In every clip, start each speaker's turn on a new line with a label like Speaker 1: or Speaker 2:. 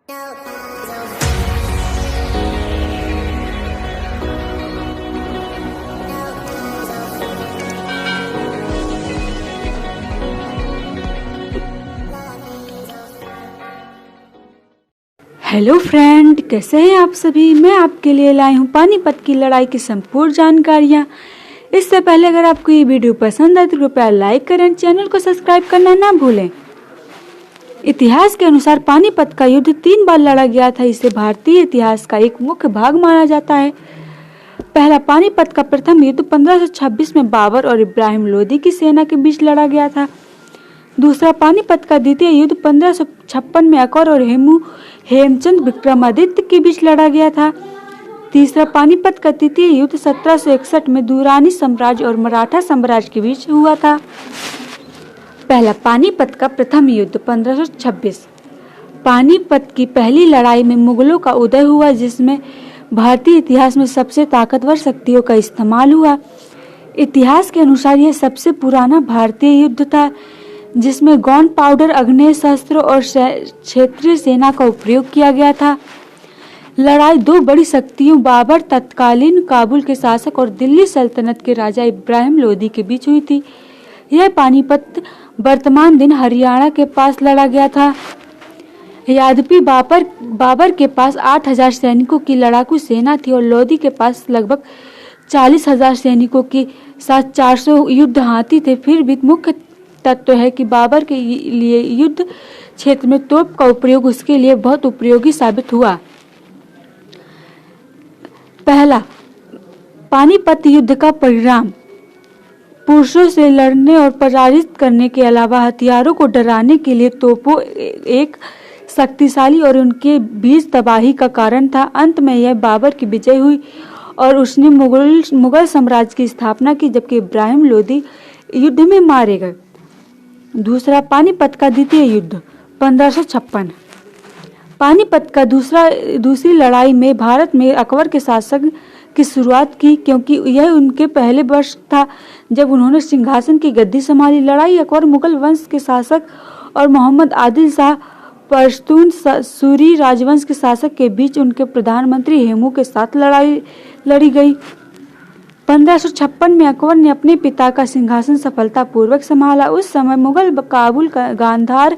Speaker 1: Hello friend, कैसे हैं आप सभी। मैं आपके लिए लाई हूं पानीपत की लड़ाई की संपूर्ण जानकारियां। इससे पहले अगर आपको ये वीडियो पसंद आए तो कृपया लाइक करें, चैनल को सब्सक्राइब करना ना भूलें। इतिहास के अनुसार पानीपत का युद्ध 3 बार लड़ा गया था। इसे भारतीय इतिहास का एक मुख्य भाग माना जाता है। पहला पानीपत का प्रथम युद्ध 1526 में बाबर और इब्राहिम लोदी की सेना के बीच लड़ा गया था। दूसरा पानीपत का द्वितीय युद्ध 1556 में अकबर और हेमचंद विक्रमादित्य के बीच लड़ा गया था। तीसरा पानीपत का तृतीय युद्ध 1761 में दुरानी साम्राज्य और मराठा साम्राज्य के बीच हुआ था। पहला पानीपत का प्रथम युद्ध 1526। पानीपत की पहली लड़ाई में मुगलों का उदय हुआ, जिसमें भारतीय इतिहास में सबसे ताकतवर शक्तियों का इस्तेमाल हुआ। इतिहास के अनुसार यह सबसे पुराना भारतीय युद्ध था, जिसमें गन पाउडर, आग्नेयास्त्र और क्षेत्रीय सेना का उपयोग किया गया था। लड़ाई 2 बड़ी शक्तियों बाबर तत्कालीन काबुल के शासक और दिल्ली सल्तनत के राजा इब्राहिम लोदी के बीच हुई थी। यह पानीपत वर्तमान दिन हरियाणा के पास लड़ा गया था। यद्यपि बाबर के पास 8000 सैनिकों की लड़ाकू सेना थी और लोदी के पास लगभग 40,000 सैनिकों के साथ 400 युद्ध हाथी थे, फिर भी मुख्य तत्व है कि बाबर के लिए युद्ध क्षेत्र में तोप का उपयोग उसके लिए बहुत उपयोगी साबित हुआ। पहला पानीपत युद्ध का परिणाम। पुरुषों से लड़ने और पराजित करने के अलावा हथियारों को डराने के लिए तोपों एक शक्तिशाली और उनके बीच तबाही का कारण था। अंत में यह बाबर की विजय हुई और उसने मुगल साम्राज्य की स्थापना की, जबकि इब्राहिम लोदी युद्ध में मारे गए। दूसरा पानीपत का द्वितीय युद्ध 1556। पानीपत का दूसरी लड़ाई में भारत में अकबर के शासन की शुरुआत की, क्योंकि यह उनके पहले वर्ष था जब उन्होंने सिंहासन की गद्दी संभाली। लड़ाई अकबर मुगल वंश के शासक और मोहम्मद आदिल शाह पश्तून सूरी राजवंश के शासक के बीच उनके प्रधानमंत्री हेमू के साथ लड़ी गई। 1556 में अकबर ने अपने पिता का सिंहासन सफलतापूर्वक संभाला। उस समय मुगल काबुल, गांधार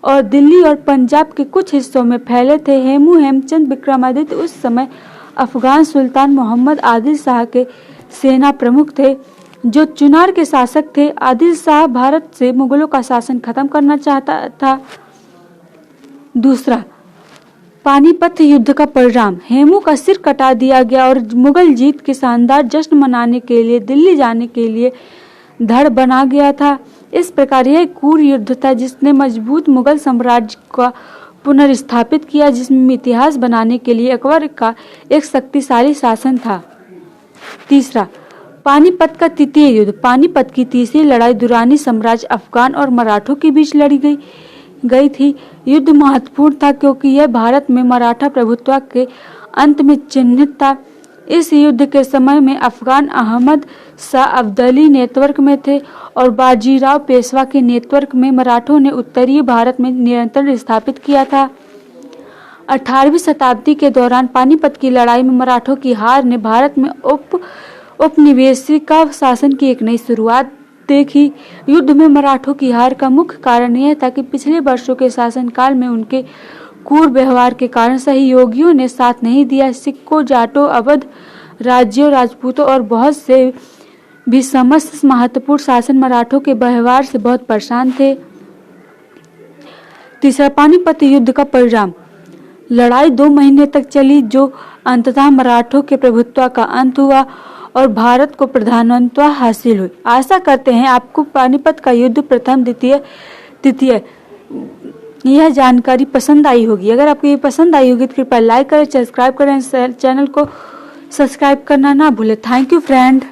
Speaker 1: और दिल्ली और पंजाब के कुछ हिस्सों में फैले थे। हेमचंद विक्रमादित्य उस समय अफगान सुल्तान मोहम्मद आदिल शाह के सेना प्रमुख थे, जो चुनार के शासक थे। आदिल शाह भारत से मुगलों का शासन खत्म करना चाहता था। दूसरा पानीपत युद्ध का परिणाम। हेमू का सिर कटा दिया गया और मुगल जीत के शानदार जश्न मनाने के लिए दिल्ली जाने के लिए धड़ बना गया था। इस प्रकार यह क्रूर युद्ध था जिसने मजबूत मुगल साम्राज्य का पुनर्स्थापित किया, जिसमें इतिहास बनाने के लिए अकबर का एक शक्तिशाली शासन था। तीसरा पानीपत का तृतीय युद्ध। पानीपत की तीसरी लड़ाई दुरानी साम्राज्य, अफगान और मराठों के बीच लड़ी गई थी। युद्ध महत्वपूर्ण था क्योंकि यह भारत में मराठा प्रभुत्व के अंत में चिन्हित था। इस युद्ध के समय में अफगान अहमद शाह अब्दाली नेतृत्व में थे और बाजीराव पेशवा के नेतृत्व में मराठों ने उत्तरी भारत में नियंत्रण स्थापित किया था। 18वीं शताब्दी के दौरान पानीपत की लड़ाई में मराठों की हार ने भारत में औपनिवेशिक शासन की एक नई शुरुआत देखी। युद्ध में मराठों की हार का मुख्य कारण यह था कि पिछले वर्षों के शासनकाल में उनके क्रूर व्यवहार के कारण सहयोगियों ने साथ नहीं दिया। सिक्कों, जाटों, अवध राज्यों, राजपूतों और बहुत से भी समस्त महत्वपूर्ण शासन मराठों के व्यवहार से बहुत परेशान थे। तीसरा पानीपत युद्ध का परिणाम। लड़ाई 2 महीने तक चली, जो अंततः मराठों के प्रभुत्व का अंत हुआ और भारत को प्रधानत्व हासिल हुई। आशा करते हैं आपको पानीपत का युद्ध प्रथम, द्वितीय, तृतीय यह जानकारी पसंद आई होगी। अगर आपको ये पसंद आई होगी तो कृपया लाइक करें, सब्सक्राइब करें, चैनल को सब्सक्राइब करना ना भूलें। Thank you friend.